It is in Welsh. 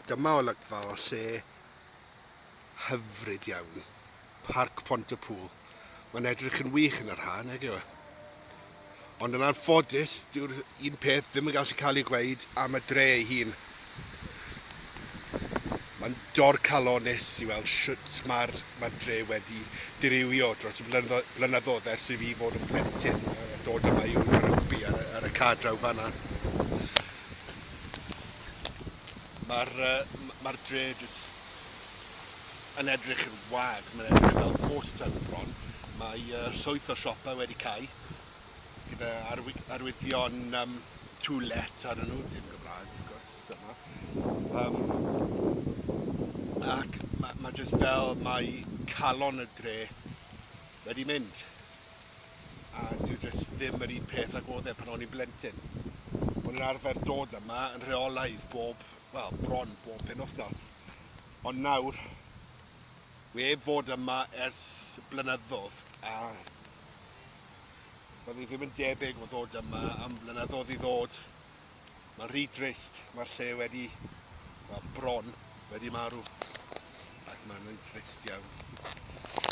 Dyma olygfa o lle hyfryd iawn. Parc Pont y Pŵl. Mae'n edrych yn wych yn yr haf, nag yw e? Ond yn anffodus, dyw'r un peth ddim yn gallu cael ei gweud am y dre ei hun. Mae'n dorcalonus i weld shwt mae'r dre wedi dirywio dros y blynyddoedd ers i fi fod yn plentyn. Dod yma i'w rygbi ar y cadraw fan'na. Mae'r dre jyst yn edrych yn wag, mae'n edrych fel post fel bron. Mae llwyth o siopa wedi cael, gyda arwyddion twlet ar nhw, dim Gymraeg, wrth gwrs, yma. Ac mae jyst fel mae calon y dre wedi mynd. A dyw jyst ddim yr un peth ag oedd e pan o'n i'n blentyn. O'n i'n arfer dod yma yn rheolaidd bron bob penwythnos. Ond nawr, wi heb fod yma ers blynyddoedd a byddi ddim yn debyg o ddod yma am blynyddoedd i ddod. Mae'n rhy drist, mae'r lle wedi, bron wedi marw. Ac mae'n trist iawn.